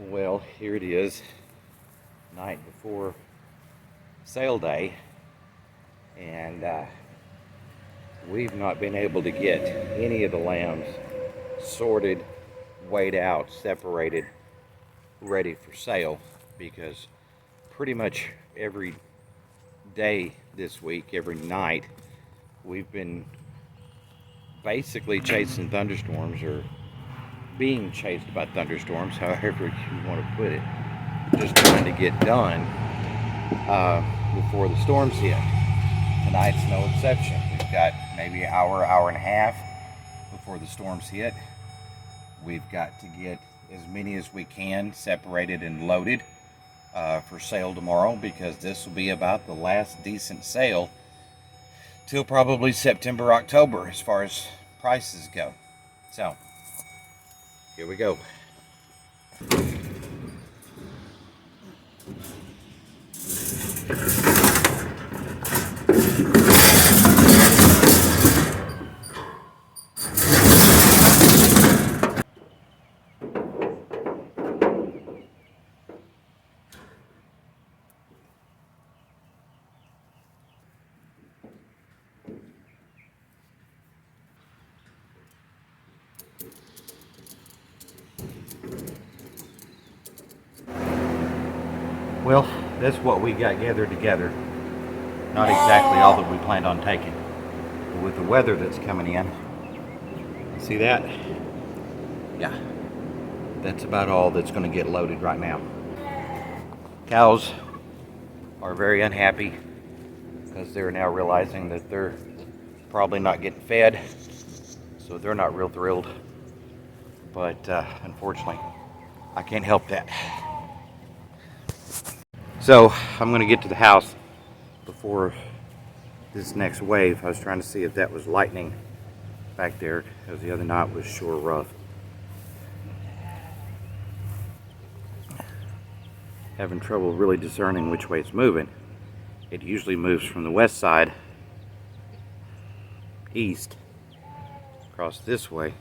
Well, here it is, night before sale day, and we've not been able to get any of the lambs sorted, weighed out, separated, ready for sale, because pretty much every day this week, every night, we've been basically chasing thunderstorms, or being chased by thunderstorms, however you want to put it, just trying to get done before the storms hit. Tonight's no exception. We've got maybe an hour, hour and a half before the storms hit. We've got to get as many as we can separated and loaded for sale tomorrow, because this will be about the last decent sale till probably September, October, as far as prices go. So here we go. Well, that's what we got gathered together. Not exactly all that we planned on taking. But with the weather that's coming in, see that? Yeah, that's about all that's going to get loaded right now. Cows are very unhappy because they're now realizing that they're probably not getting fed, so they're not real thrilled. But unfortunately, I can't help that. So I'm going to get to the house before this next wave. I was trying to see if that was lightning back there, because the other night was sure rough. Having trouble really discerning which way it's moving. It usually moves from the west side east across this way,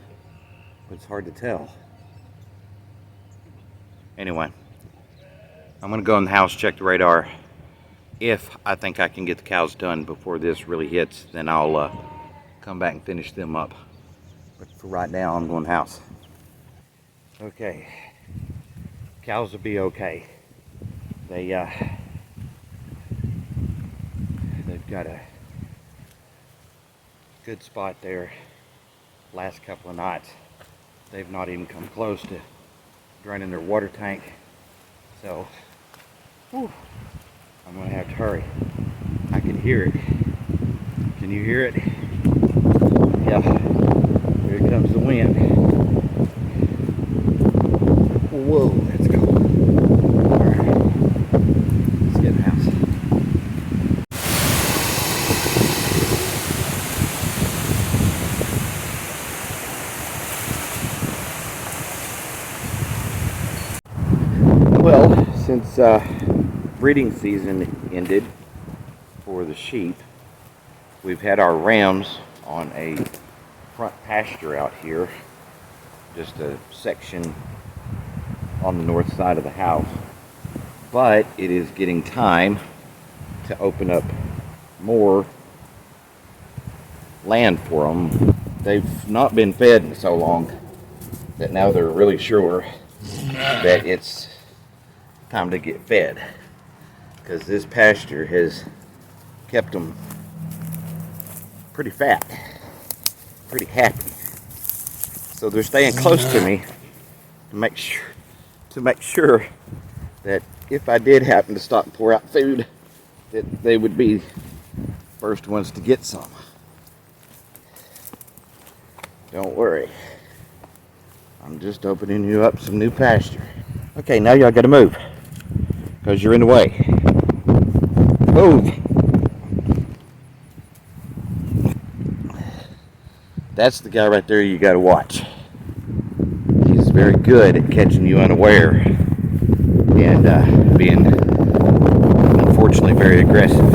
but it's hard to tell. Anyway, I'm going to go in the house, check the radar. If I think I can get the cows done before this really hits, then I'll come back and finish them up. But for right now, I'm going to the house. Okay, cows will be okay. They've got a good spot there. Last couple of nights, they've not even come close to draining their water tank. So, whew, I'm going to have to hurry. I can hear it. Can you hear it? Yeah. Here comes the wind. Whoa, let's go. Alright. Let's get in the house. Well, since breeding season ended for the sheep, we've had our rams on a front pasture out here, just a section on the north side of the house. But it is getting time to open up more land for them. They've not been fed in so long that now they're really sure that it's time to get fed, because this pasture has kept them pretty fat, pretty happy. So they're staying close to me to make sure that if I did happen to stop and pour out food, that they would be first ones to get some. Don't worry, I'm just opening you up some new pasture. Okay, now y'all gotta move, because you're in the way. Move. That's the guy right there you gotta watch. He's very good at catching you unaware and being, unfortunately, very aggressive.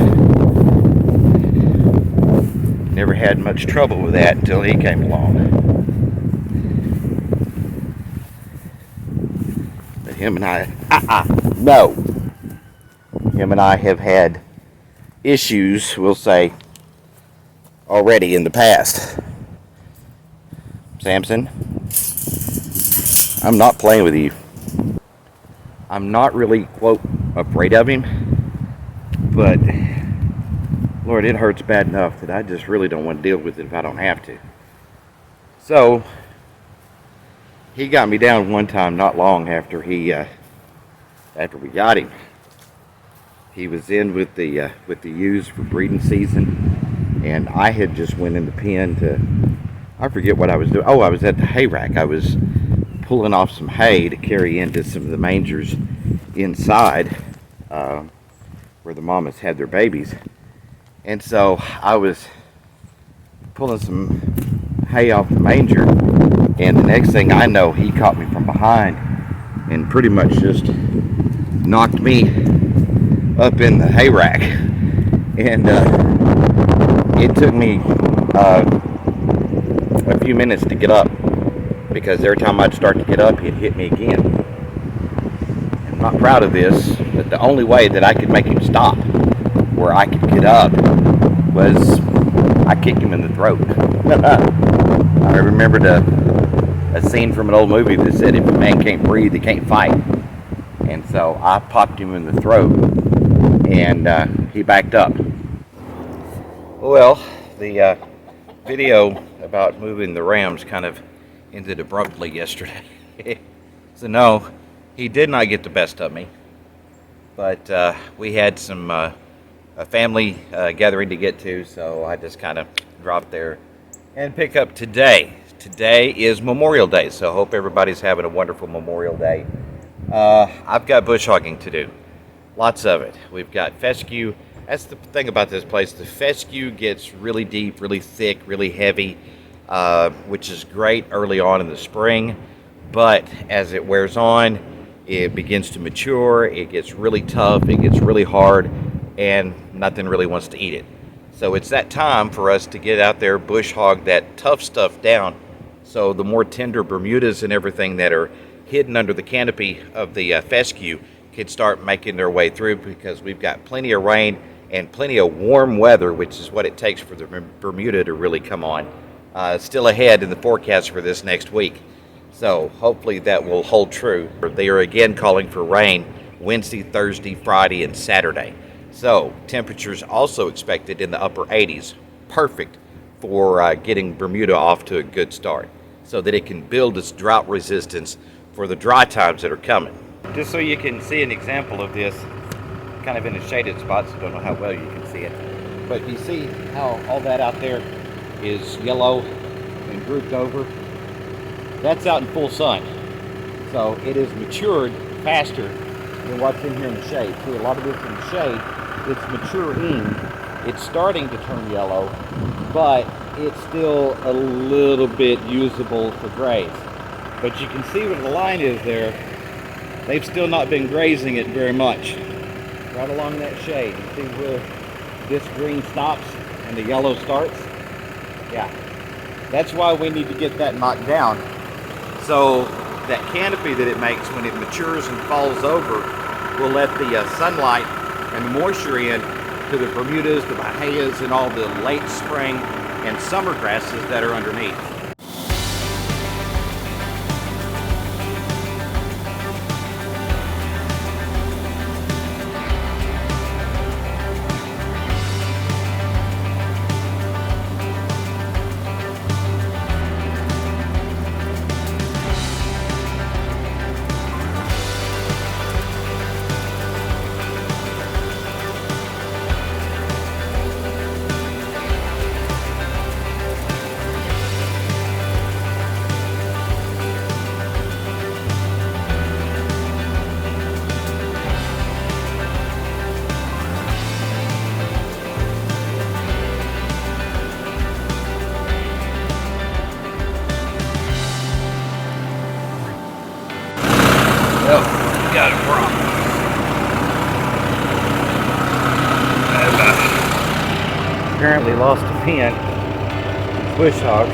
Never had much trouble with that until he came along. him and I, no. Him and I have had issues, we'll say, already in the past. Sampson, I'm not playing with you. I'm not really, quote, afraid of him, but Lord, it hurts bad enough that I just really don't want to deal with it if I don't have to. So, he got me down one time not long after after we got him. He was in with the ewes for breeding season, and I had just went in the pen to, I forget what I was doing. Oh, I was at the hay rack. I was pulling off some hay to carry into some of the mangers inside where the mamas had their babies. And so I was pulling some hay off the manger, and the next thing I know, he caught me from behind and pretty much just knocked me up in the hay rack. And it took me a few minutes to get up, because every time I'd start to get up, he'd hit me again. I'm not proud of this, but the only way that I could make him stop where I could get up was I kicked him in the throat. I remembered a scene from an old movie that said if a man can't breathe, he can't fight. And so I popped him in the throat, and he backed up. Well, the video about moving the rams kind of ended abruptly yesterday. So no, he did not get the best of me, but we had some a family gathering to get to, so I just kind of dropped there and pick up today. Today is Memorial Day, so I hope everybody's having a wonderful Memorial Day. I've got bush hogging to do, lots of it. We've got fescue. That's the thing about this place. The fescue gets really deep, really thick, really heavy, which is great early on in the spring, but as it wears on, it begins to mature, it gets really tough, it gets really hard, and nothing really wants to eat it. So it's that time for us to get out there, bush hog that tough stuff down, so the more tender Bermudas and everything that are hidden under the canopy of the fescue can start making their way through, because we've got plenty of rain and plenty of warm weather, which is what it takes for the Bermuda to really come on. Still ahead in the forecast for this next week. So hopefully that will hold true. They are again calling for rain Wednesday, Thursday, Friday, and Saturday. So temperatures also expected in the upper 80s. Perfect for getting Bermuda off to a good start, so that it can build its drought resistance for the dry times that are coming. Just so you can see an example of this, kind of in a shaded spot, so I don't know how well you can see it. But you see how all that out there is yellow and grouped over? That's out in full sun. So it is matured faster than what's in here in the shade. See, a lot of this in the shade, it's maturing. It's starting to turn yellow, but it's still a little bit usable for graze. But you can see where the line is there. They've still not been grazing it very much. Right along that shade. You see where this green stops and the yellow starts? Yeah. That's why we need to get that knocked down. So that canopy that it makes when it matures and falls over will let the sunlight and the moisture in to the Bermudas, the Bahias, and all the late spring and summer grasses that are underneath. Well, we got a problem. I've apparently lost a pin. Bush hog.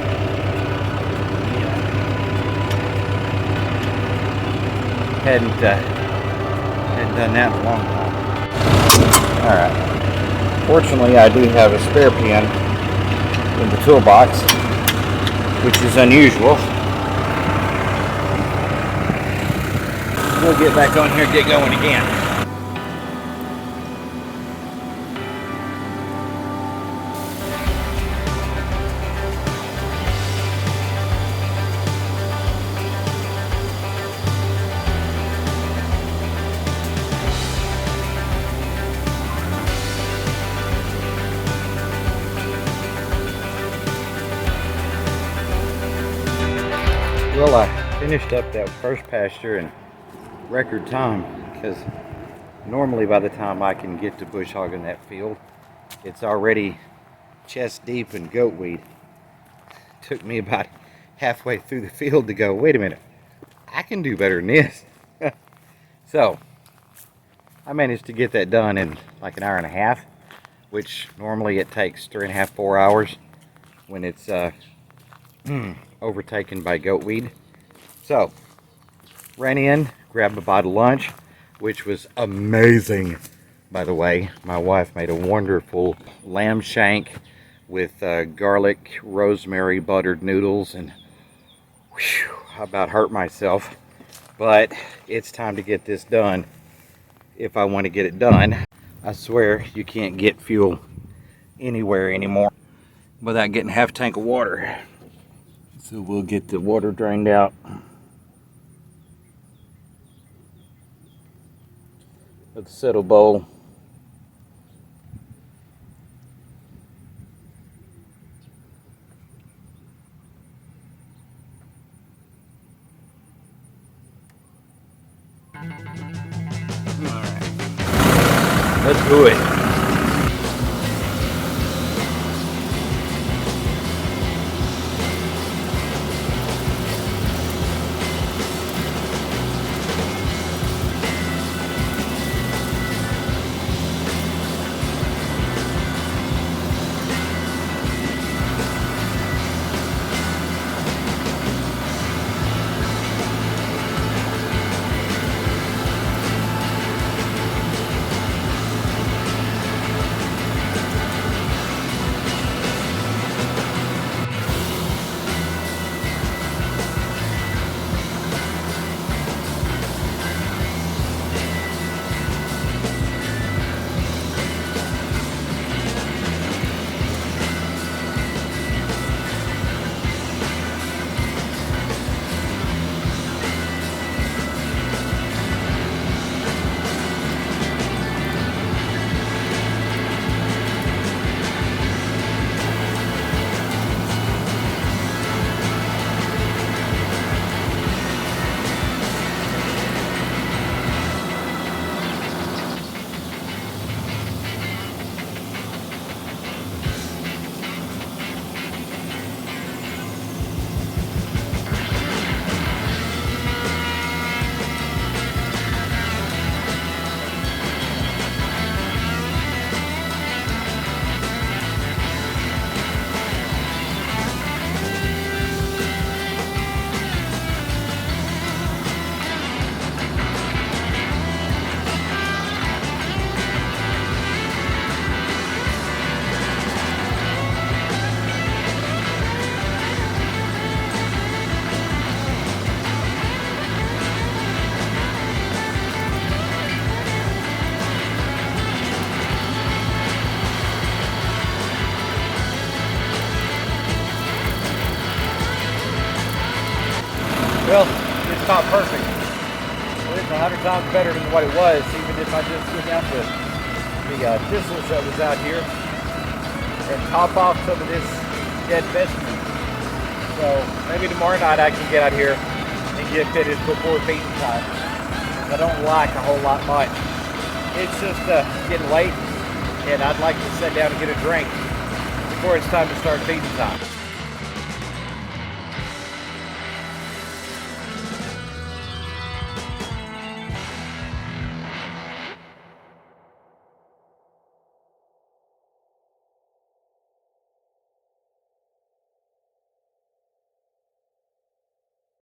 Hadn't done that in a long time. Alright. Fortunately, I do have a spare pin in the toolbox, which is unusual. We'll get back on here and get going again. Well, I finished up that first pasture in record time, because normally by the time I can get to bush hogging that field, it's already chest deep in goat weed. It took me about halfway through the field to go, wait a minute, I can do better than this. So I managed to get that done in like an hour and a half, which normally it takes 3.5 to 4 hours when it's overtaken by goat weed. So ran in, grabbed a bite of lunch, which was amazing, by the way. My wife made a wonderful lamb shank with garlic, rosemary, buttered noodles, and whew, I about hurt myself. But it's time to get this done if I want to get it done. I swear you can't get fuel anywhere anymore without getting half a tank of water. So we'll get the water drained out of the settle bowl. Alright, let's do it. Well, it's not perfect. It's 100 times better than what it was, even if I just took out the thistles that was out here and top off some of this dead fescue. So maybe tomorrow night I can get out here and get finished before feeding time. I don't like a whole lot much. It's just getting late, and I'd like to sit down and get a drink before it's time to start feeding time.